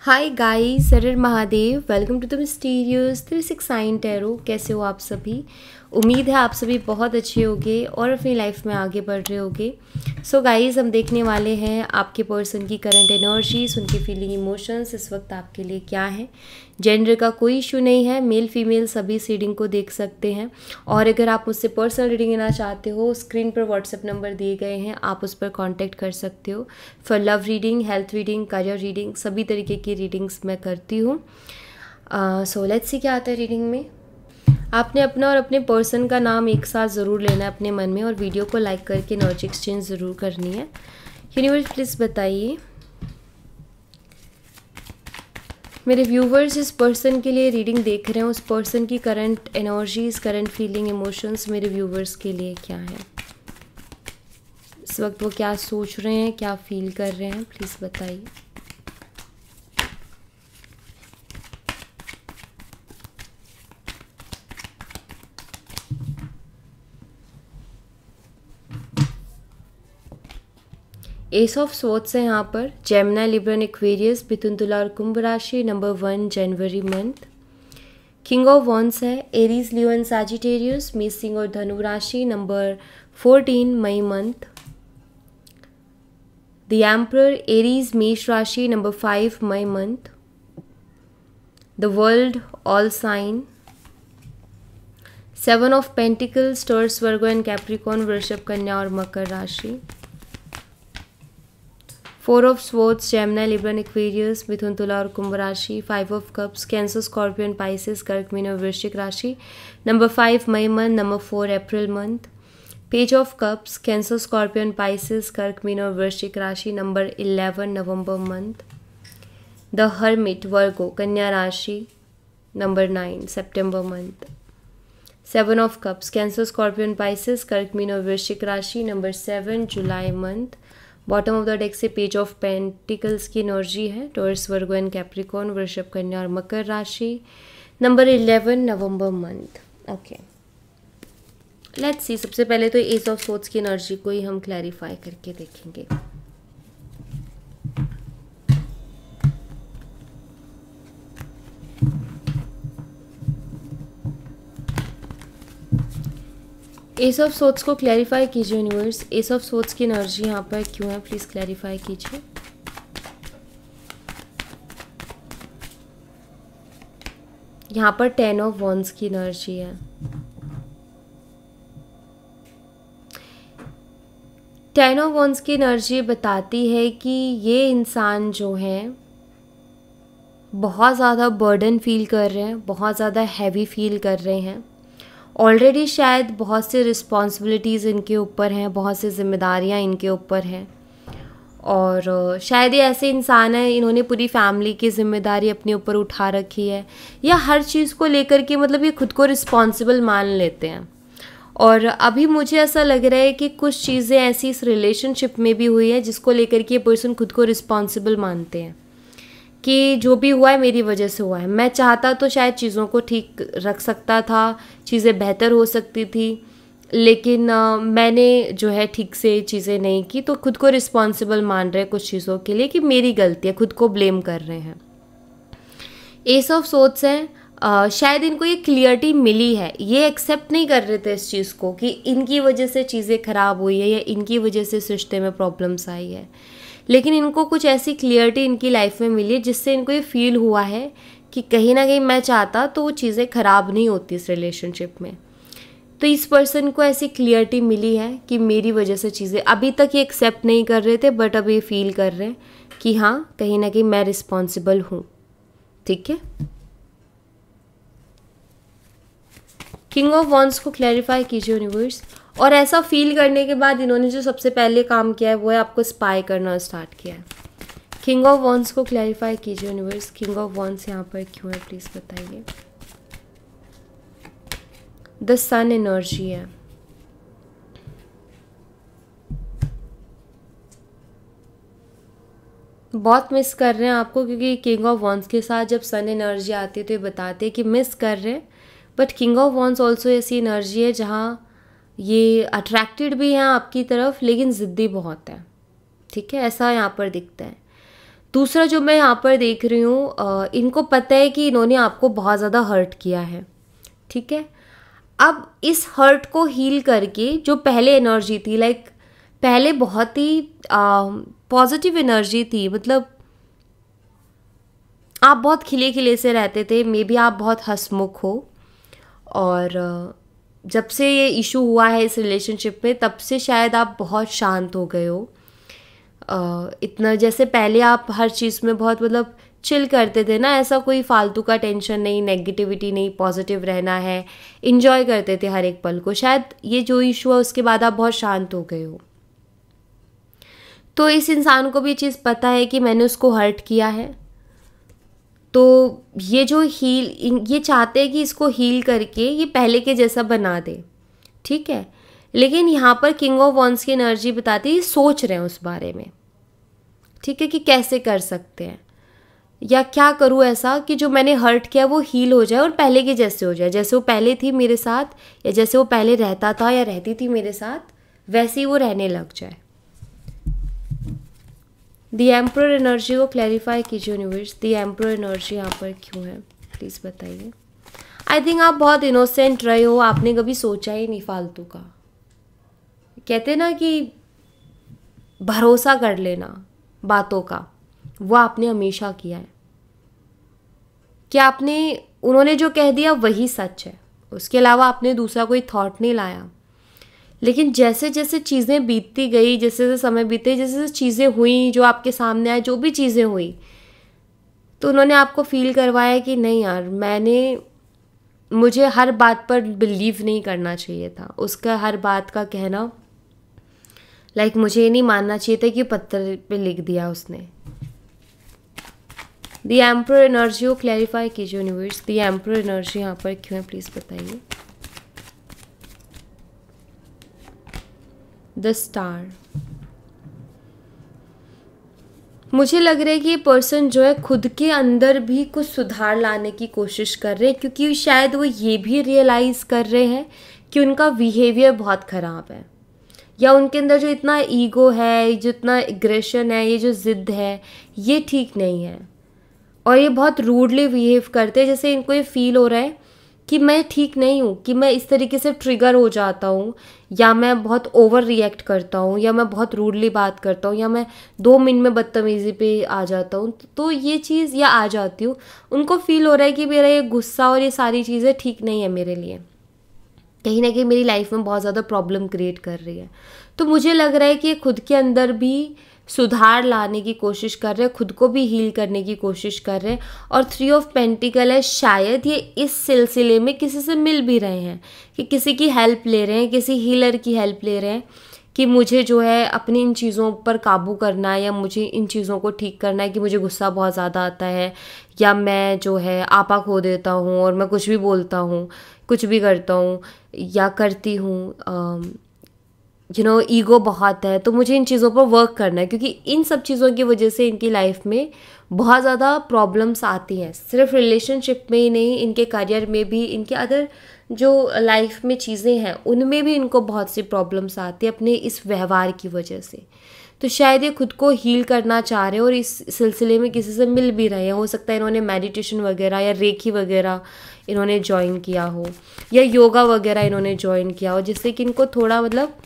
हाय guys, सरर Mahadev. Welcome to the mysterious 36 sign tarot. कैसे हो आप सभी? उम्मीद है आप सभी बहुत अच्छे होंगे और अपनी लाइफ में आगे बढ़ रहे होंगे। सो गाइस, हम देखने वाले हैं आपके पर्सन की करंट एनर्जीज, उनकी फीलिंग इमोशंस इस वक्त आपके लिए क्या है। जेंडर का कोई इशू नहीं है, मेल फीमेल सभी इस रीडिंग को देख सकते हैं। और अगर आप मुझसे पर्सनल रीडिंग लेना चाहते हो, स्क्रीन पर व्हाट्सएप नंबर दिए गए हैं, आप उस पर कांटेक्ट कर सकते हो। For love reading, health reading, career reading, सभी तरीके की रीडिंग्स मैं करती हूँ। सो लेट्स सी क्या आता है रीडिंग में। आपने अपना और अपने पर्सन का नाम एक साथ ज़रूर लेना है अपने मन में, और वीडियो को लाइक करके एनर्जी एक्सचेंज ज़रूर करनी है। यूनिवर्स प्लीज़ बताइए मेरे व्यूवर्स जिस पर्सन के लिए रीडिंग देख रहे हैं, उस पर्सन की current energies, current feeling, emotions मेरे व्यूवर्स के लिए क्या है। इस वक्त वो क्या सोच रहे हैं, क्या फील कर रहे हैं, प्लीज़ बताइए। एस ऑफ स्वॉर्ड्स है यहाँ पर। जेमिनी, लिब्रा, एक्वेरियस, मिथुन, तुला और कुंभ राशि। नंबर 1 जनवरी मंथ। किंग ऑफ वॉन्ड्स है एरीज, लियो एंड सैजिटेरियस, मेष, सिंह और धनु राशि। नंबर 14 मई मंथ। द एम्परर, एरीज, मेष राशि। नंबर 5 मई month. The world, all sign. 7 of pentacles, Taurus, Virgo and Capricorn, वृषभ, कन्या और मकर राशि। 4 of swords, Gemini, Libra, Aquarius, मिथुन, तुला और कुंभ राशि। 5 of cups, Cancer, Scorpion, Pisces, कर्क, मीन और वृश्चिक राशि। नंबर 5 मई मंथ। नंबर 4 अप्रैल month. Page of cups, Cancer, Scorpion, Pisces, कर्क, मीन और वृश्चिक राशि। नंबर 11 नवंबर मंथ। द हर्मिट, वर्गो, कन्या राशि। नंबर 9 सितंबर month. 7 of cups, Cancer, Scorpion, Pisces, कर्क, मीन और वृश्चिक राशि। नंबर 7 जुलाई month. Bottom of the deck से पेज ऑफ पेंटिकल्स की एनर्जी है। टॉरस, वर्गो एंड कैप्रिकॉर्न, वृषभ, कन्या और मकर राशि। नंबर 11 नवंबर मंथ। Okay, let's see. सबसे पहले तो एस ऑफ स्वॉर्ड्स की एनर्जी को ही हम क्लैरिफाई करके देखेंगे। एस ऑफ स्वॉर्ड्स को क्लैरिफाई कीजिए यूनिवर्स। एस ऑफ स्वॉर्ड्स की एनर्जी यहाँ पर क्यों है, प्लीज क्लैरिफाई कीजिए। यहाँ पर 10 ऑफ वॉन्ड्स की एनर्जी है। 10 ऑफ वॉन्ड्स की एनर्जी बताती है कि ये इंसान जो है बहुत ज़्यादा बर्डन फील कर रहे हैं, बहुत ज़्यादा हैवी फील कर रहे हैं। ऑलरेडी शायद बहुत से रिस्पॉन्सिबिलिटीज़ इनके ऊपर हैं, बहुत सी जिम्मेदारियां इनके ऊपर हैं, और शायद ये ऐसे इंसान है, इन्होंने पूरी फैमिली की जिम्मेदारी अपने ऊपर उठा रखी है, या हर चीज़ को लेकर के मतलब ये खुद को रिस्पॉन्सिबल मान लेते हैं। और अभी मुझे ऐसा लग रहा है कि कुछ चीज़ें ऐसी इस रिलेशनशिप में भी हुई है जिसको लेकर के ये पर्सन खुद को रिस्पॉन्सिबल मानते हैं कि जो भी हुआ है मेरी वजह से हुआ है। मैं चाहता तो शायद चीज़ों को ठीक रख सकता था, चीज़ें बेहतर हो सकती थी, लेकिन मैंने जो है ठीक से चीज़ें नहीं की, तो खुद को रिस्पॉन्सिबल मान रहे हैं कुछ चीज़ों के लिए कि मेरी गलती है, खुद को ब्लेम कर रहे हैं। एस ऑफ स्वॉर्ड्स है, शायद इनको ये क्लियरिटी मिली है, ये एक्सेप्ट नहीं कर रहे थे इस चीज़ को कि इनकी वजह से चीज़ें ख़राब हुई है या इनकी वजह से इस रिश्ते में प्रॉब्लम्स आई है, लेकिन इनको कुछ ऐसी क्लियरिटी इनकी लाइफ में मिली जिससे इनको ये फील हुआ है कि कहीं ना कहीं मैं चाहता तो वो चीज़ें ख़राब नहीं होती इस रिलेशनशिप में। तो इस पर्सन को ऐसी क्लियरिटी मिली है कि मेरी वजह से चीज़ें, अभी तक ये एक्सेप्ट नहीं कर रहे थे बट अब ये फील कर रहे हैं कि हाँ कहीं ना कहीं मैं रिस्पॉन्सिबल हूँ। ठीक है, किंग ऑफ वॉन्ड्स को क्लैरिफाई कीजिए यूनिवर्स। और ऐसा फील करने के बाद इन्होंने जो सबसे पहले काम किया है वो है आपको स्पाई करना स्टार्ट किया है। किंग ऑफ वॉन्ड्स को क्लैरिफाई कीजिए यूनिवर्स। किंग ऑफ वॉन्ड्स यहाँ पर क्यों है, प्लीज बताइए। द सन एनर्जी है। बहुत मिस कर रहे हैं आपको, क्योंकि किंग ऑफ वॉन्ड्स के साथ जब सन एनर्जी आती है तो ये बताते हैं कि मिस कर रहे हैं, but king of wands also ऐसी एनर्जी है जहाँ ये अट्रैक्टेड भी हैं आपकी तरफ, लेकिन ज़िद्दी बहुत है। ठीक है, ऐसा यहाँ पर दिखता है। दूसरा जो मैं यहाँ पर देख रही हूँ, इनको पता है कि इन्होंने आपको बहुत ज़्यादा हर्ट किया है, ठीक है। अब इस हर्ट को हील करके जो पहले एनर्जी थी, लाइक पहले बहुत ही पॉजिटिव एनर्जी थी, मतलब आप बहुत खिले खिले से रहते थे, मे बी आप बहुत हंसमुख हो, और जब से ये इशू हुआ है इस रिलेशनशिप में तब से शायद आप बहुत शांत हो गए हो। इतना जैसे पहले आप हर चीज़ में बहुत मतलब चिल करते थे ना, ऐसा कोई फालतू का टेंशन नहीं, नेगेटिविटी नहीं, पॉजिटिव रहना है, इंजॉय करते थे हर एक पल को। शायद ये जो इशू है उसके बाद आप बहुत शांत हो गए हो। तो इस इंसान को भी ये चीज़ पता है कि मैंने उसको हर्ट किया है, तो ये जो ये चाहते हैं कि इसको हील करके ये पहले के जैसा बना दे, ठीक है। लेकिन यहाँ पर किंग ऑफ वॉन्ड्स की एनर्जी बताती है, ये सोच रहे हैं उस बारे में, ठीक है, कि कैसे कर सकते हैं या क्या करूँ ऐसा कि जो मैंने हर्ट किया वो हील हो जाए और पहले के जैसे हो जाए, जैसे वो पहले थी मेरे साथ या जैसे वो पहले रहता था या रहती थी मेरे साथ, वैसे ही वो रहने लग जाए। द एम्परर एनर्जी को क्लैरिफाई कीजिए यूनिवर्स। द एम्परर एनर्जी यहाँ पर क्यों है, प्लीज़ बताइए। आई थिंक आप बहुत इनोसेंट रहे हो, आपने कभी सोचा ही नहीं फालतू का। कहते ना कि भरोसा कर लेना बातों का, वो आपने हमेशा किया है कि आपने उन्होंने जो कह दिया वही सच है, उसके अलावा आपने दूसरा कोई थॉट नहीं लाया। लेकिन जैसे जैसे चीज़ें बीतती गई, जैसे जैसे समय बीते, जैसे जैसे चीज़ें हुई जो आपके सामने आए, जो भी चीज़ें हुई, तो उन्होंने आपको फील करवाया कि नहीं यार, मुझे हर बात पर बिलीव नहीं करना चाहिए था, उसका हर बात का कहना, लाइक मुझे ये नहीं मानना चाहिए था कि पत्थर पे लिख दिया उसने। द एम्परर एनर्जी को क्लैरिफाई कीजिए यूनिवर्स। द एम्परर एनर्जी यहाँ पर क्यों है, प्लीज़ बताइए। द स्टार, मुझे लग रहा है कि ये पर्सन जो है खुद के अंदर भी कुछ सुधार लाने की कोशिश कर रहे हैं, क्योंकि शायद वो ये भी रियलाइज़ कर रहे हैं कि उनका बिहेवियर बहुत ख़राब है, या उनके अंदर जो इतना ईगो है, जो इतना एग्रेशन है, ये जो ज़िद है, ये ठीक नहीं है, और ये बहुत रूडली बिहेव करते हैं। जैसे इनको ये फील हो रहा है कि मैं ठीक नहीं हूँ, कि मैं इस तरीके से ट्रिगर हो जाता हूँ, या मैं बहुत ओवर रिएक्ट करता हूँ, या मैं बहुत रूडली बात करता हूँ, या मैं 2 मिनट में बदतमीज़ी पे आ जाता हूँ, तो ये चीज़ या आ जाती हूँ। उनको फील हो रहा है कि मेरा ये गुस्सा और ये सारी चीज़ें ठीक नहीं है मेरे लिए, कहीं ना कहीं मेरी लाइफ में बहुत ज़्यादा प्रॉब्लम क्रिएट कर रही है। तो मुझे लग रहा है कि ये खुद के अंदर भी सुधार लाने की कोशिश कर रहे हैं, खुद को भी हील करने की कोशिश कर रहे हैं। और 3 ऑफ पेंटिकल है, शायद ये इस सिलसिले में किसी से मिल भी रहे हैं, कि किसी की हेल्प ले रहे हैं, किसी हीलर की हेल्प ले रहे हैं कि मुझे जो है अपनी इन चीज़ों पर काबू करना है, या मुझे इन चीज़ों को ठीक करना है कि मुझे गुस्सा बहुत ज़्यादा आता है, या मैं जो है आपा खो देता हूँ और मैं कुछ भी बोलता हूँ, कुछ भी करता हूँ या करती हूँ, ईगो बहुत है, तो मुझे इन चीज़ों पर वर्क करना है, क्योंकि इन सब चीज़ों की वजह से इनकी लाइफ में बहुत ज़्यादा प्रॉब्लम्स आती हैं। सिर्फ रिलेशनशिप में ही नहीं, इनके करियर में भी, इनके अदर जो लाइफ में चीज़ें हैं उनमें भी इनको बहुत सी प्रॉब्लम्स आती है अपने इस व्यवहार की वजह से। तो शायद ये खुद को हील करना चाह रहे हैं और इस सिलसिले में किसी से मिल भी रहे हैं। हो सकता है इन्होंने मेडिटेशन वगैरह या रेकी वगैरह इन्होंने ज्वाइन किया हो, या योगा वगैरह इन्होंने ज्वाइन किया हो, जिससे कि इनको थोड़ा मतलब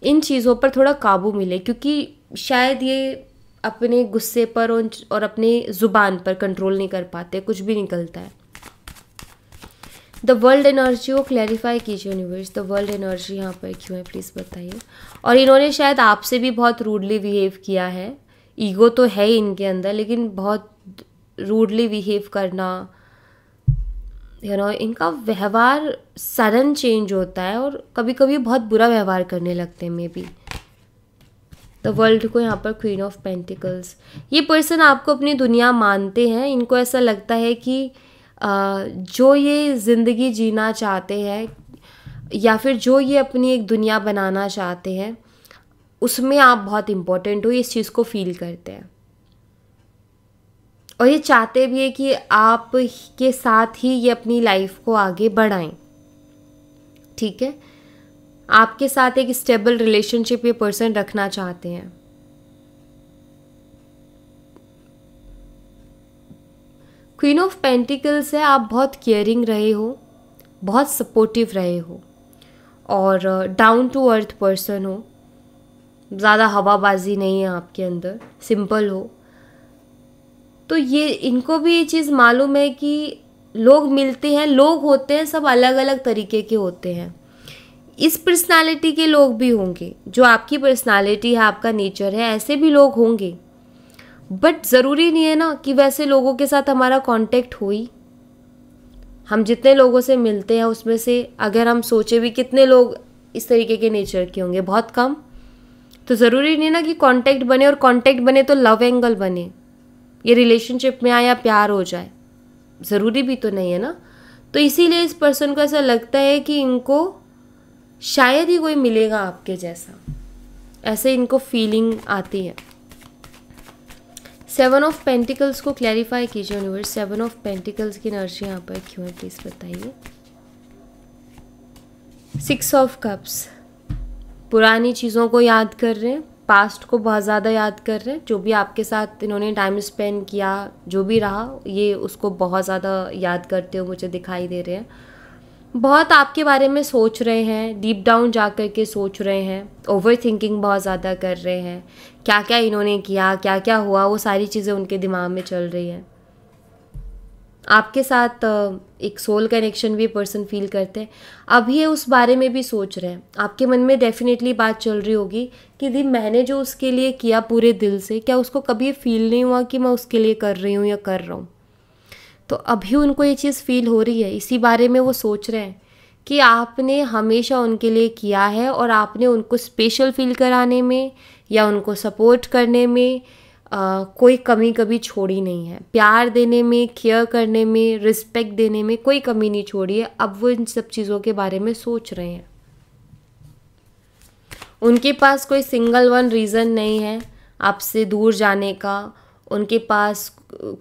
इन चीज़ों पर थोड़ा काबू मिले, क्योंकि शायद ये अपने गुस्से पर और अपने ज़ुबान पर कंट्रोल नहीं कर पाते, कुछ भी निकलता है। द वर्ल्ड एनर्जी को क्लैरिफाई कीजिए यूनिवर्स। द वर्ल्ड एनर्जी यहाँ पर क्यों है, प्लीज़ बताइए। और इन्होंने शायद आपसे भी बहुत रूडली बिहेव किया है, ईगो तो है ही इनके अंदर, लेकिन बहुत रूडली बिहेव करना, इनका व्यवहार सडन चेंज होता है और कभी कभी बहुत बुरा व्यवहार करने लगते हैं मे बी। द वर्ल्ड को यहाँ पर क्वीन ऑफ पेंटिकल्स, ये पर्सन आपको अपनी दुनिया मानते हैं। इनको ऐसा लगता है कि जो ये ज़िंदगी जीना चाहते हैं या फिर जो ये अपनी एक दुनिया बनाना चाहते हैं उसमें आप बहुत इम्पोर्टेंट हो, इस चीज़ को फील करते हैं। और ये चाहते भी है कि आप के साथ ही ये अपनी लाइफ को आगे बढ़ाएं, ठीक है। आपके साथ एक स्टेबल रिलेशनशिप ये पर्सन रखना चाहते हैं। क्वीन ऑफ पेंटिकल्स है, आप बहुत केयरिंग रहे हो, बहुत सपोर्टिव रहे हो और डाउन टू अर्थ पर्सन हो, ज़्यादा हवाबाजी नहीं है आपके अंदर, सिंपल हो। तो ये इनको भी ये चीज़ मालूम है कि लोग मिलते हैं, लोग होते हैं, सब अलग अलग तरीके के होते हैं। इस पर्सनालिटी के लोग भी होंगे, जो आपकी पर्सनालिटी है, आपका नेचर है, ऐसे भी लोग होंगे। बट ज़रूरी नहीं है ना कि वैसे लोगों के साथ हमारा कांटेक्ट हो ही। हम जितने लोगों से मिलते हैं उसमें से अगर हम सोचे भी कितने लोग इस तरीके के नेचर के होंगे, बहुत कम। तो ज़रूरी नहीं ना कि कांटेक्ट बने, और कांटेक्ट बने तो लव एंगल बने, ये रिलेशनशिप में आए या प्यार हो जाए, ज़रूरी भी तो नहीं है ना। तो इसीलिए इस पर्सन को ऐसा लगता है कि इनको शायद ही कोई मिलेगा आपके जैसा, ऐसे इनको फीलिंग आती है। 7 ऑफ पेंटिकल्स को क्लैरिफाई कीजिए यूनिवर्स, 7 ऑफ पेंटिकल्स की एनर्जी यहाँ पर क्यों है, प्लीज़ बताइए। 6 ऑफ कप्स, पुरानी चीज़ों को याद कर रहे हैं, पास्ट को बहुत ज़्यादा याद कर रहे हैं, जो भी आपके साथ इन्होंने टाइम स्पेंड किया, जो भी रहा, ये उसको बहुत ज़्यादा याद करते हो मुझे दिखाई दे रहे हैं। बहुत आपके बारे में सोच रहे हैं, डीप डाउन जा कर के सोच रहे हैं, ओवर थिंकिंग बहुत ज़्यादा कर रहे हैं, क्या क्या इन्होंने किया, क्या क्या हुआ, वो सारी चीज़ें उनके दिमाग में चल रही हैं। आपके साथ एक सोल कनेक्शन भी पर्सन फील करते हैं, अभी ये उस बारे में भी सोच रहे हैं। आपके मन में डेफिनेटली बात चल रही होगी कि दी मैंने जो उसके लिए किया पूरे दिल से, क्या उसको कभी फील नहीं हुआ कि मैं उसके लिए कर रही हूँ या कर रहा हूँ। तो अभी उनको ये चीज़ फील हो रही है, इसी बारे में वो सोच रहे हैं कि आपने हमेशा उनके लिए किया है और आपने उनको स्पेशल फील कराने में या उनको सपोर्ट करने में कोई कमी कभी छोड़ी नहीं है। प्यार देने में, केयर करने में, रिस्पेक्ट देने में कोई कमी नहीं छोड़ी है। अब वो इन सब चीज़ों के बारे में सोच रहे हैं। उनके पास कोई सिंगल वन रीज़न नहीं है आपसे दूर जाने का, उनके पास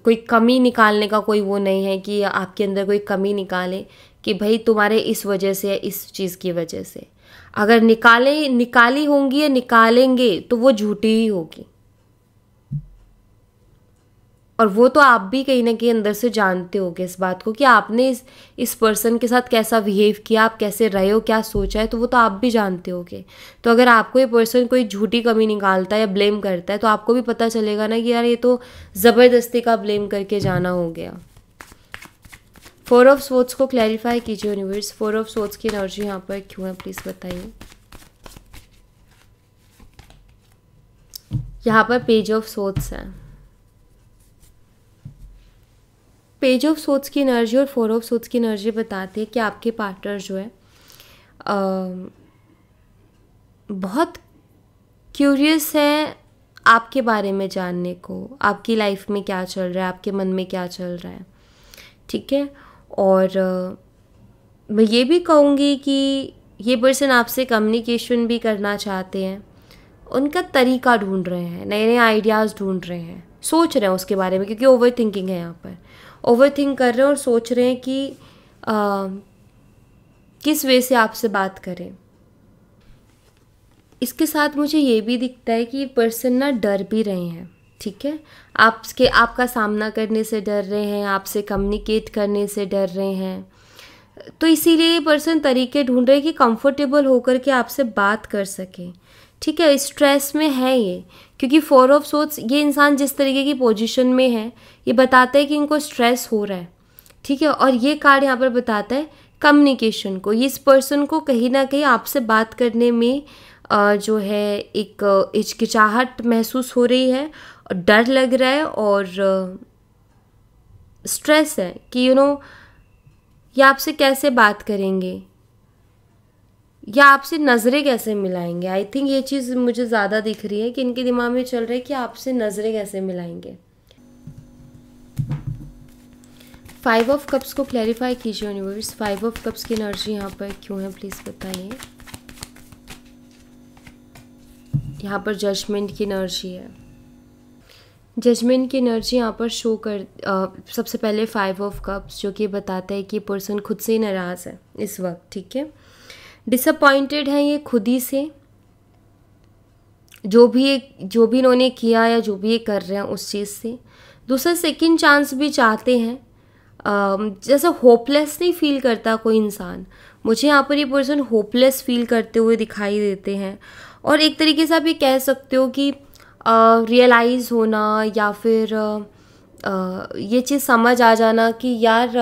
कोई कमी निकालने का कोई वो नहीं है कि आपके अंदर कोई कमी निकाले कि भाई तुम्हारे इस वजह से, इस चीज़ की वजह से। अगर निकाली होंगी या निकालेंगे तो वो झूठी ही होगी, और वो तो आप भी कहीं ना कहीं अंदर से जानते होगे इस बात को कि आपने इस पर्सन के साथ कैसा बिहेव किया, आप कैसे रहे हो, क्या सोचा है, तो वो तो आप भी जानते होगे। तो अगर आपको ये पर्सन कोई झूठी कमी निकालता है या ब्लेम करता है तो आपको भी पता चलेगा ना कि यार ये तो ज़बरदस्ती का ब्लेम करके जाना हो गया। 4 ऑफ सोर्ड्स को क्लैरिफाई कीजिए यूनिवर्स, 4 ऑफ सोर्ड्स की एनर्जी यहाँ पर क्यों है, प्लीज़ बताइए। यहाँ पर पेज ऑफ सोर्ड्स है, पेज ऑफ सोर्ड्स की एनर्जी और 4 ऑफ सोर्ड्स की एनर्जी बताती है कि आपके पार्टनर जो है बहुत क्यूरियस है आपके बारे में जानने को, आपकी लाइफ में क्या चल रहा है, आपके मन में क्या चल रहा है, ठीक है। और मैं ये भी कहूँगी कि ये पर्सन आपसे कम्युनिकेशन भी करना चाहते हैं, उनका तरीका ढूंढ रहे हैं, नए नए आइडियाज़ ढूंढ रहे हैं, सोच रहे हैं उसके बारे में, क्योंकि ओवर थिंकिंग है यहाँ पर, ओवर थिंक कर रहे हैं और सोच रहे हैं कि किस वे से आपसे बात करें। इसके साथ मुझे ये भी दिखता है कि ये पर्सन ना डर भी रहे हैं, ठीक है, आपका सामना करने से डर रहे हैं, आपसे कम्युनिकेट करने से डर रहे हैं। तो इसीलिए ये पर्सन तरीके ढूंढ रहे हैं कि कंफर्टेबल होकर के आपसे बात कर सकें, ठीक है। स्ट्रेस में है ये, क्योंकि 4 ऑफ सोर्ड्स, ये इंसान जिस तरीके की पोजीशन में है ये बताता है कि इनको स्ट्रेस हो रहा है, ठीक है। और ये कार्ड यहाँ पर बताता है कम्युनिकेशन को, ये इस पर्सन को कहीं ना कहीं आपसे बात करने में जो है एक हिचकिचाहट महसूस हो रही है, और डर लग रहा है और स्ट्रेस है कि ये आपसे कैसे बात करेंगे या आपसे नज़रें कैसे मिलाएंगे। आई थिंक ये चीज़ मुझे ज़्यादा दिख रही है कि इनके दिमाग में चल रहा है कि आपसे नज़रें कैसे मिलाएंगे। 5 ऑफ कप्स को क्लैरिफाई कीजिए यूनिवर्स, 5 ऑफ कप्स की एनर्जी यहाँ पर क्यों है, प्लीज़ बताइए। यहाँ पर जजमेंट की एनर्जी है, जजमेंट की एनर्जी यहाँ पर शो कर सबसे पहले 5 ऑफ कप्स, जो कि बताता है कि पर्सन खुद से ही नाराज़ है इस वक्त, ठीक है। डिसअपॉइंटेड है ये खुद ही से, जो भी इन्होंने किया या जो भी ये कर रहे हैं उस चीज़ से। दूसरा, सेकंड चांस भी चाहते हैं, जैसे होपलेस नहीं फील करता कोई इंसान, मुझे यहाँ पर ये पर्सन होपलेस फील करते हुए दिखाई देते हैं। और एक तरीके से आप ये कह सकते हो कि रियलाइज़ होना या फिर ये चीज़ समझ आ जाना कि यार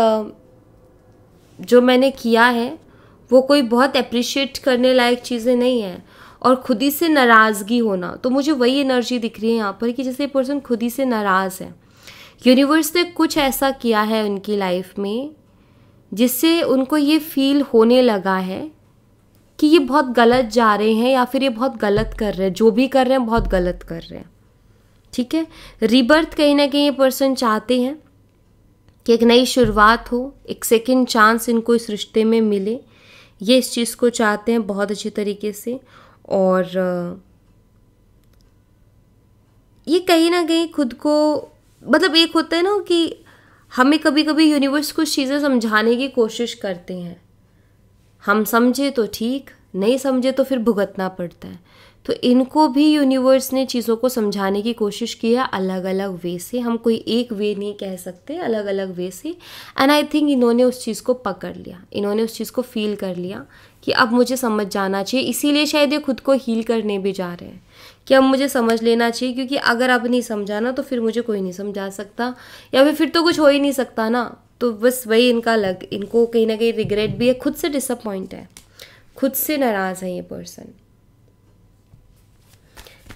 जो मैंने किया है वो कोई बहुत अप्रिशिएट करने लायक चीज़ें नहीं हैं, और खुद ही से नाराज़गी होना। तो मुझे वही एनर्जी दिख रही है यहाँ पर कि जैसे पर्सन खुद ही से नाराज़ है। यूनिवर्स ने कुछ ऐसा किया है उनकी लाइफ में जिससे उनको ये फील होने लगा है कि ये बहुत गलत जा रहे हैं या फिर ये बहुत गलत कर रहे हैं, जो भी कर रहे हैं बहुत गलत कर रहे हैं। ठीक है, रीबर्थ कहीं ना कहीं ये पर्सन चाहते हैं कि एक नई शुरुआत हो, एक सेकंड चांस इनको इस रिश्ते में मिले, ये इस चीज़ को चाहते हैं बहुत अच्छी तरीके से। और ये कहीं ना कहीं खुद को, मतलब एक होता है ना कि हमें कभी कभी यूनिवर्स कुछ चीज़ें समझाने की कोशिश करते हैं, हम समझे तो ठीक, नहीं समझे तो फिर भुगतना पड़ता है। तो इनको भी यूनिवर्स ने चीज़ों को समझाने की कोशिश की है अलग अलग वे से, हम कोई एक वे नहीं कह सकते, अलग अलग वे से। एंड आई थिंक इन्होंने उस चीज़ को पकड़ लिया, इन्होंने उस चीज़ को फील कर लिया कि अब मुझे समझ जाना चाहिए। इसीलिए शायद ये खुद को हील करने भी जा रहे हैं कि अब मुझे समझ लेना चाहिए, क्योंकि अगर अब नहीं समझा ना तो फिर मुझे कोई नहीं समझा सकता, या फिर तो कुछ हो ही नहीं सकता ना। तो बस वही इनका इनको कहीं ना कहीं रिग्रेट भी है, खुद से डिसअपॉइंट है, खुद से नाराज़ है ये पर्सन।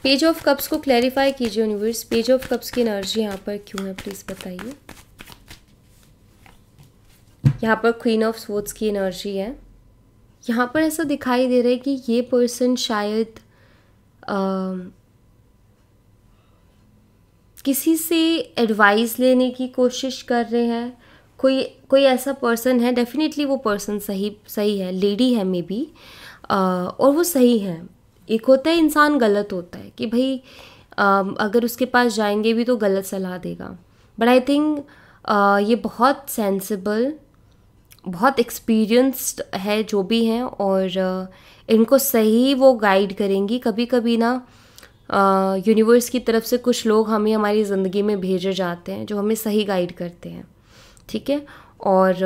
पेज ऑफ कप्स को क्लैरिफाई कीजिए यूनिवर्स, पेज ऑफ कप्स की एनर्जी यहाँ पर क्यों है प्लीज़ बताइए। यहाँ पर क्वीन ऑफ स्वॉर्ड्स की एनर्जी है। यहाँ पर ऐसा दिखाई दे रहा है कि ये पर्सन शायद किसी से एडवाइस लेने की कोशिश कर रहे हैं। कोई ऐसा पर्सन है, डेफिनेटली वो पर्सन सही है, लेडी है मे बी, और वो सही है। एक होता है इंसान गलत होता है कि भाई अगर उसके पास जाएंगे भी तो गलत सलाह देगा, बट आई थिंक ये बहुत सेंसिबल, बहुत एक्सपीरियंस्ड है जो भी हैं, और इनको सही वो गाइड करेंगी। कभी कभी ना यूनिवर्स की तरफ से कुछ लोग हमें हमारी ज़िंदगी में भेजे जाते हैं जो हमें सही गाइड करते हैं, ठीक है, और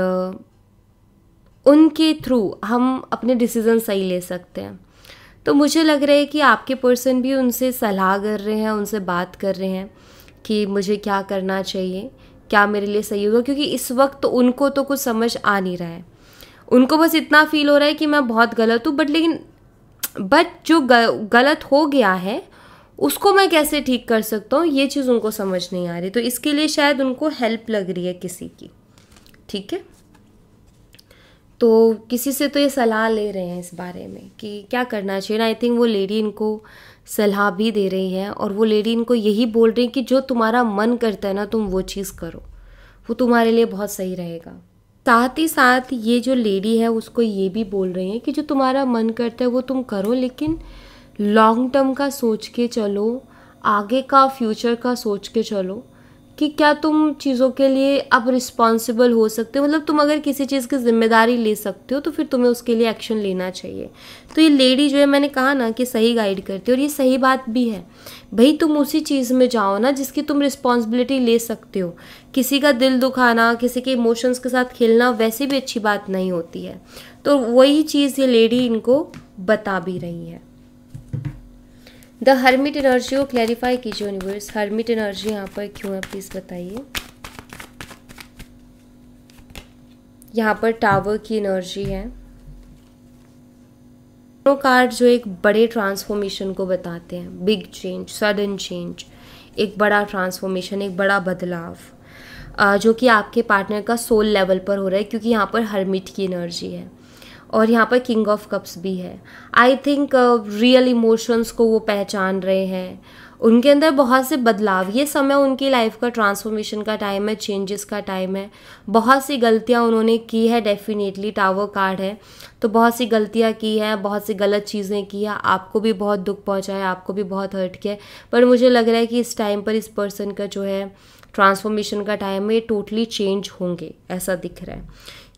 उनके थ्रू हम अपने डिसीज़न सही ले सकते हैं। तो मुझे लग रहा है कि आपके पर्सन भी उनसे सलाह कर रहे हैं, उनसे बात कर रहे हैं कि मुझे क्या करना चाहिए, क्या मेरे लिए सही होगा, क्योंकि इस वक्त तो उनको तो कुछ समझ आ नहीं रहा है। उनको बस इतना फील हो रहा है कि मैं बहुत गलत हूँ, बट जो गलत हो गया है उसको मैं कैसे ठीक कर सकता हूँ, ये चीज़ उनको समझ नहीं आ रही। तो इसके लिए शायद उनको हेल्प लग रही है किसी की, ठीक है। तो किसी से तो ये सलाह ले रहे हैं इस बारे में कि क्या करना चाहिए। आई थिंक वो लेडी इनको सलाह भी दे रही है, और वो लेडी इनको यही बोल रही है कि जो तुम्हारा मन करता है ना तुम वो चीज़ करो, वो तुम्हारे लिए बहुत सही रहेगा। साथ ही साथ ये जो लेडी है उसको ये भी बोल रही है कि जो तुम्हारा मन करता है वो तुम करो, लेकिन लॉन्ग टर्म का सोच के चलो, आगे का फ्यूचर का सोच के चलो कि क्या तुम चीज़ों के लिए अब रिस्पॉन्सिबल हो सकते हो। मतलब तुम अगर किसी चीज़ की जिम्मेदारी ले सकते हो तो फिर तुम्हें उसके लिए एक्शन लेना चाहिए। तो ये लेडी जो है, मैंने कहा ना कि सही गाइड करती है, और ये सही बात भी है। भाई तुम उसी चीज़ में जाओ ना जिसकी तुम रिस्पॉन्सिबिलिटी ले सकते हो। किसी का दिल दुखाना, किसी के इमोशंस के साथ खेलना वैसे भी अच्छी बात नहीं होती है। तो वही चीज़ ये लेडी इनको बता भी रही है। द हर्मिट एनर्जी को क्लैरिफाई कीजिए यूनिवर्स, हर्मिट एनर्जी यहाँ पर क्यों है प्लीज़ बताइए। यहाँ पर टावर की एनर्जी है। दोनों कार्ड जो एक बड़े ट्रांसफॉर्मेशन को बताते हैं, बिग चेंज, सडन चेंज, एक बड़ा ट्रांसफॉर्मेशन, एक बड़ा बदलाव, जो कि आपके पार्टनर का सोल लेवल पर हो रहा है, क्योंकि यहाँ पर हर्मिट की एनर्जी है और यहाँ पर किंग ऑफ कप्स भी है। आई थिंक रियल इमोशंस को वो पहचान रहे हैं, उनके अंदर बहुत से बदलाव, ये समय उनकी लाइफ का ट्रांसफॉर्मेशन का टाइम है, चेंजेस का टाइम है। बहुत सी गलतियाँ उन्होंने की है, डेफिनेटली टावर कार्ड है तो बहुत सी गलतियाँ की हैं, बहुत सी गलत चीज़ें की हैं, आपको भी बहुत दुख पहुँचा है, आपको भी बहुत हर्ट किया है। पर मुझे लग रहा है कि इस टाइम पर इस पर्सन का जो है ट्रांसफॉर्मेशन का टाइम है, ये टोटली चेंज होंगे, ऐसा दिख रहा है,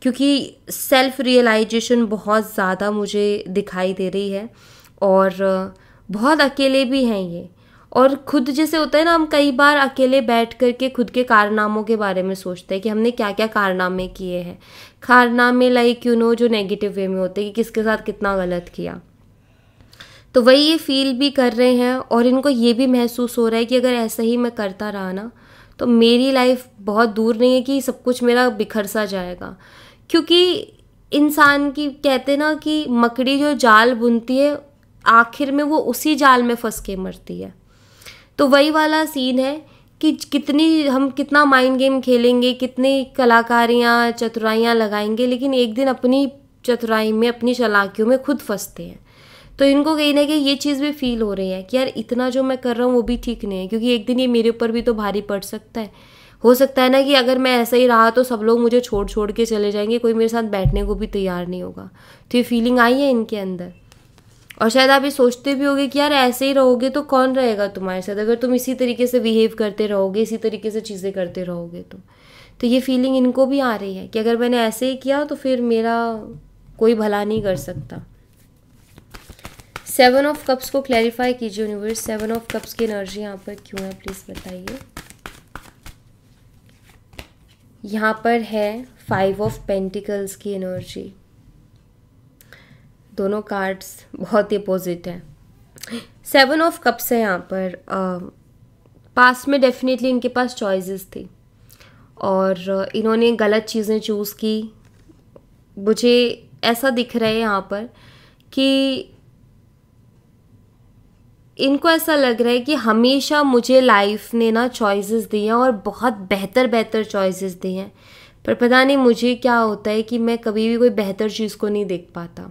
क्योंकि सेल्फ रियलाइजेशन बहुत ज़्यादा मुझे दिखाई दे रही है, और बहुत अकेले भी हैं ये, और खुद जैसे होता है ना, हम कई बार अकेले बैठ करके खुद के कारनामों के बारे में सोचते हैं कि हमने क्या क्या कारनामे किए हैं। कारनामे लाइक जो नेगेटिव वे में होते हैं कि किसके साथ कितना गलत किया। तो वही ये फील भी कर रहे हैं और इनको ये भी महसूस हो रहा है कि अगर ऐसा ही मैं करता रहा ना तो मेरी लाइफ बहुत दूर नहीं है कि सब कुछ मेरा बिखर सा जाएगा। क्योंकि इंसान की कहते ना कि मकड़ी जो जाल बुनती है आखिर में वो उसी जाल में फंस के मरती है। तो वही वाला सीन है कि हम कितना माइंड गेम खेलेंगे, कितनी कलाकारियाँ चतुराइयाँ लगाएंगे, लेकिन एक दिन अपनी चतुराई में अपनी चालाकियों में खुद फंसते हैं। तो इनको कहीं ना कहीं ये चीज़ भी फील हो रही है कि यार इतना जो मैं कर रहा हूँ वो भी ठीक नहीं है, क्योंकि एक दिन ये मेरे ऊपर भी तो भारी पड़ सकता है। हो सकता है ना कि अगर मैं ऐसा ही रहा तो सब लोग मुझे छोड़ छोड़ के चले जाएंगे, कोई मेरे साथ बैठने को भी तैयार नहीं होगा। तो ये फीलिंग आई है इनके अंदर। और शायद आप ये सोचते भी होगे कि यार ऐसे ही रहोगे तो कौन रहेगा तुम्हारे साथ, अगर तुम इसी तरीके से बिहेव करते रहोगे, इसी तरीके से चीज़ें करते रहोगे तो ये फीलिंग इनको भी आ रही है कि अगर मैंने ऐसे ही किया तो फिर मेरा कोई भला नहीं कर सकता। 7 ऑफ कप्स को क्लैरिफाई कीजिए यूनिवर्स। 7 ऑफ कप्स की एनर्जी यहाँ पर क्यों है प्लीज़ बताइए। यहाँ पर है 5 ऑफ पेंटिकल्स की एनर्जी। दोनों कार्ड्स बहुत ही अपोजिट हैं। 7 ऑफ कप्स है यहाँ पर। पास्ट में डेफिनेटली इनके पास चॉइसेस थी और इन्होंने गलत चीज़ें चूज़ की। मुझे ऐसा दिख रहा है यहाँ पर कि इनको ऐसा लग रहा है कि हमेशा मुझे लाइफ ने ना चॉइसेस दी हैं और बहुत बेहतर बेहतर चॉइसेस दी हैं, पर पता नहीं मुझे क्या होता है कि मैं कभी भी कोई बेहतर चीज़ को नहीं देख पाता।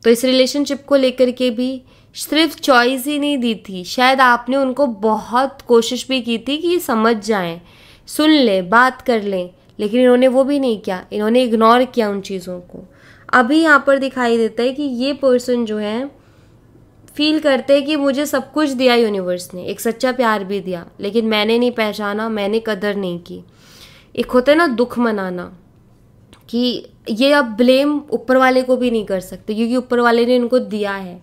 तो इस रिलेशनशिप को लेकर के भी सिर्फ चॉइस ही नहीं दी थी, शायद आपने उनको बहुत कोशिश भी की थी कि ये समझ जाएं, सुन ले, बात कर लें, लेकिन इन्होंने वो भी नहीं किया। इन्होंने इग्नोर किया उन चीज़ों को। अभी यहाँ पर दिखाई देता है कि ये पर्सन जो है फील करते हैं कि मुझे सब कुछ दिया यूनिवर्स ने, एक सच्चा प्यार भी दिया, लेकिन मैंने नहीं पहचाना, मैंने कदर नहीं की। एक होता है ना दुख मनाना, कि ये अब ब्लेम ऊपर वाले को भी नहीं कर सकते, क्योंकि ऊपर वाले ने इनको दिया है,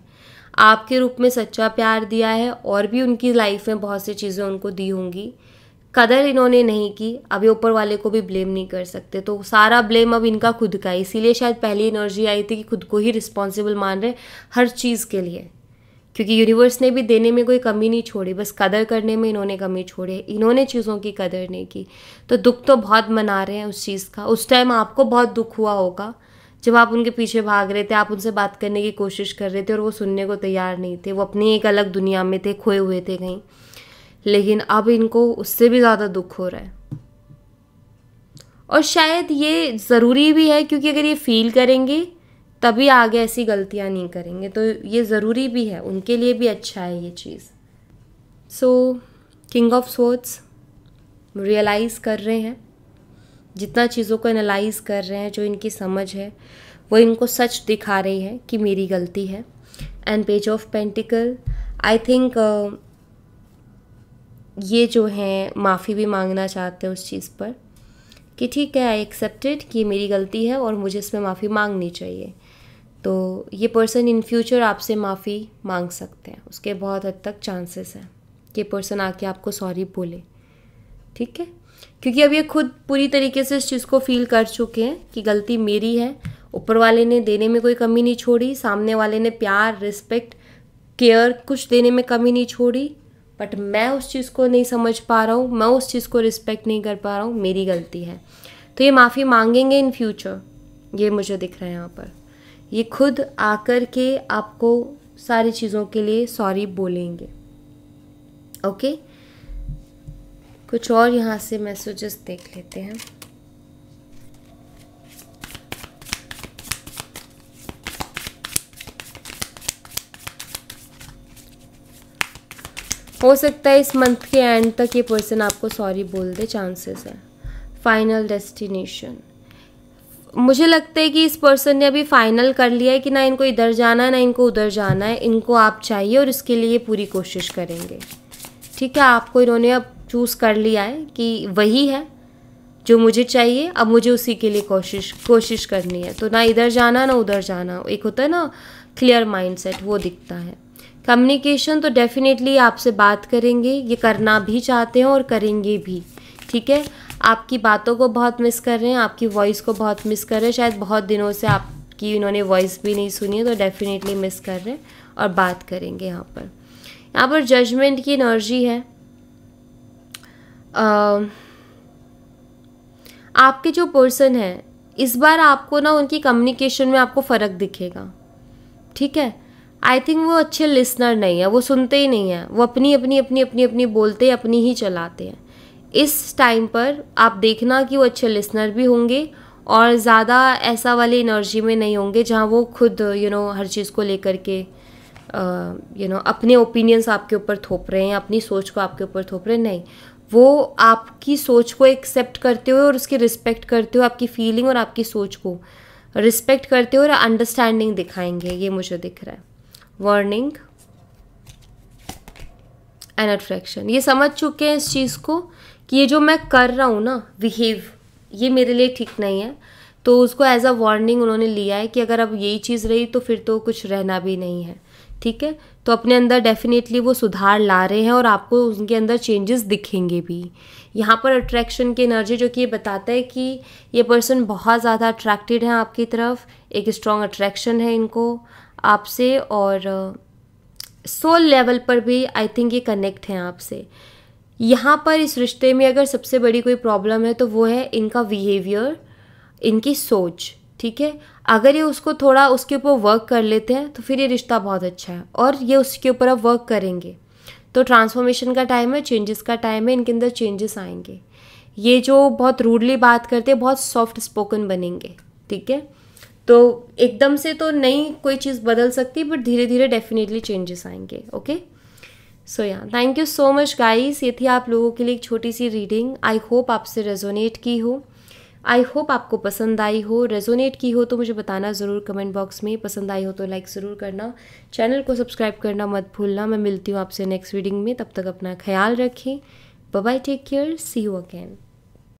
आपके रूप में सच्चा प्यार दिया है, और भी उनकी लाइफ में बहुत सी चीज़ें उनको दी होंगी, कदर इन्होंने नहीं की। अभी ऊपर वाले को भी ब्लेम नहीं कर सकते, तो सारा ब्लेम अब इनका खुद का है। इसीलिए शायद पहली एनर्जी आई थी कि खुद को ही रिस्पॉन्सिबल मान रहे हर चीज़ के लिए, क्योंकि यूनिवर्स ने भी देने में कोई कमी नहीं छोड़ी, बस कदर करने में इन्होंने कमी छोड़ी है। इन्होंने चीज़ों की कदर नहीं की, तो दुख तो बहुत मना रहे हैं उस चीज़ का। उस टाइम आपको बहुत दुख हुआ होगा जब आप उनके पीछे भाग रहे थे, आप उनसे बात करने की कोशिश कर रहे थे और वो सुनने को तैयार नहीं थे, वो अपनी एक अलग दुनिया में थे, खोए हुए थे कहीं। लेकिन अब इनको उससे भी ज़्यादा दुख हो रहा है, और शायद ये ज़रूरी भी है, क्योंकि अगर ये फील करेंगे तभी आगे ऐसी गलतियां नहीं करेंगे, तो ये ज़रूरी भी है, उनके लिए भी अच्छा है ये चीज़। सो किंग ऑफ स्वॉर्ड्स रियलाइज़ कर रहे हैं, जितना चीज़ों को एनालाइज कर रहे हैं, जो इनकी समझ है वो इनको सच दिखा रही है कि मेरी गलती है। And page of pentacle, I think ये जो हैं माफ़ी भी मांगना चाहते हैं उस चीज़ पर कि ठीक है, आई एक्सेप्टेड कि मेरी गलती है और मुझे इसमें माफ़ी मांगनी चाहिए। तो ये पर्सन इन फ्यूचर आपसे माफ़ी मांग सकते हैं, उसके बहुत हद तक चांसेस हैं कि पर्सन आके आपको सॉरी बोले, ठीक है, क्योंकि अब ये खुद पूरी तरीके से इस चीज़ को फील कर चुके हैं कि गलती मेरी है। ऊपर वाले ने देने में कोई कमी नहीं छोड़ी, सामने वाले ने प्यार, रिस्पेक्ट, केयर कुछ देने में कमी नहीं छोड़ी, बट मैं उस चीज़ को नहीं समझ पा रहा हूँ, मैं उस चीज़ को रिस्पेक्ट नहीं कर पा रहा हूँ, मेरी गलती है। तो ये माफ़ी मांगेंगे इन फ्यूचर, ये मुझे दिख रहा है यहाँ पर। ये खुद आकर के आपको सारी चीज़ों के लिए सॉरी बोलेंगे। ओके, कुछ और यहाँ से मैसेजेस देख लेते हैं। हो सकता है इस मंथ के एंड तक ये पर्सन आपको सॉरी बोल दे, चांसेस है। फाइनल डेस्टिनेशन, मुझे लगता है कि इस पर्सन ने अभी फाइनल कर लिया है कि ना इनको इधर जाना है ना इनको उधर जाना है, इनको आप चाहिए और इसके लिए पूरी कोशिश करेंगे, ठीक है। आपको इन्होंने अब चूज़ कर लिया है कि वही है जो मुझे चाहिए, अब मुझे उसी के लिए कोशिश करनी है। तो ना इधर जाना ना उधर जाना, एक होता है ना क्लियर माइंडसेट, वो दिखता है। कम्युनिकेशन तो डेफिनेटली आपसे बात करेंगे, ये करना भी चाहते हैं और करेंगे भी, ठीक है। आपकी बातों को बहुत मिस कर रहे हैं, आपकी वॉइस को बहुत मिस कर रहे हैं, शायद बहुत दिनों से आपकी इन्होंने वॉइस भी नहीं सुनी है, तो डेफिनेटली मिस कर रहे हैं और बात करेंगे। यहाँ पर जजमेंट की एनर्जी है। आपके जो पर्सन है, इस बार आपको ना उनकी कम्युनिकेशन में आपको फ़र्क दिखेगा, ठीक है। आई थिंक वो अच्छे लिसनर नहीं है, वो सुनते ही नहीं है, वो अपनी बोलते अपनी ही चलाते हैं। इस टाइम पर आप देखना कि वो अच्छे लिसनर भी होंगे और ज़्यादा ऐसा वाली एनर्जी में नहीं होंगे जहाँ वो खुद हर चीज़ को लेकर के अपने ओपिनियंस आपके ऊपर थोप रहे हैं, अपनी सोच को आपके ऊपर थोप रहे हैं। नहीं, वो आपकी सोच को एक्सेप्ट करते हुए और उसकी रिस्पेक्ट करते हुए, आपकी फीलिंग और आपकी सोच को रिस्पेक्ट करते हुए और अंडरस्टैंडिंग दिखाएंगे, ये मुझे दिख रहा है। वार्निंग एंड अट्रैक्शन, ये समझ चुके हैं इस चीज़ को कि ये जो मैं कर रहा हूँ ना बिहेव, ये मेरे लिए ठीक नहीं है, तो उसको एज अ वार्निंग उन्होंने लिया है कि अगर अब यही चीज़ रही तो फिर तो कुछ रहना भी नहीं है, ठीक है। तो अपने अंदर डेफिनेटली वो सुधार ला रहे हैं और आपको उनके अंदर चेंजेस दिखेंगे भी। यहाँ पर अट्रैक्शन की एनर्जी जो कि ये बताता है कि ये पर्सन बहुत ज़्यादा अट्रैक्टेड है आपकी तरफ, एक स्ट्रॉन्ग अट्रैक्शन है इनको आपसे, और सोल लेवल पर भी आई थिंक ये कनेक्ट हैं आपसे। यहाँ पर इस रिश्ते में अगर सबसे बड़ी कोई प्रॉब्लम है तो वो है इनका बिहेवियर, इनकी सोच, ठीक है। अगर ये उसको थोड़ा उसके ऊपर वर्क कर लेते हैं तो फिर ये रिश्ता बहुत अच्छा है, और ये उसके ऊपर अब वर्क करेंगे तो ट्रांसफॉर्मेशन का टाइम है, चेंजेस का टाइम है, इनके अंदर चेंजेस आएंगे। ये जो बहुत रूडली बात करते हैं बहुत सॉफ्ट स्पोकन बनेंगे, ठीक है। तो एकदम से तो नहीं कोई चीज़ बदल सकती, बट धीरे धीरे डेफिनेटली चेंजेस आएंगे। ओके, सो या thank you so much guys, ये थी आप लोगों के लिए एक छोटी सी रीडिंग। आई होप आपसे रेजोनेट की हो, आई होप आपको पसंद आई हो। रेजोनेट की हो तो मुझे बताना ज़रूर कमेंट बॉक्स में, पसंद आई हो तो लाइक ज़रूर करना, चैनल को सब्सक्राइब करना मत भूलना। मैं मिलती हूँ आपसे नेक्स्ट रीडिंग में, तब तक अपना ख्याल रखें। Bye bye, take care, see you again.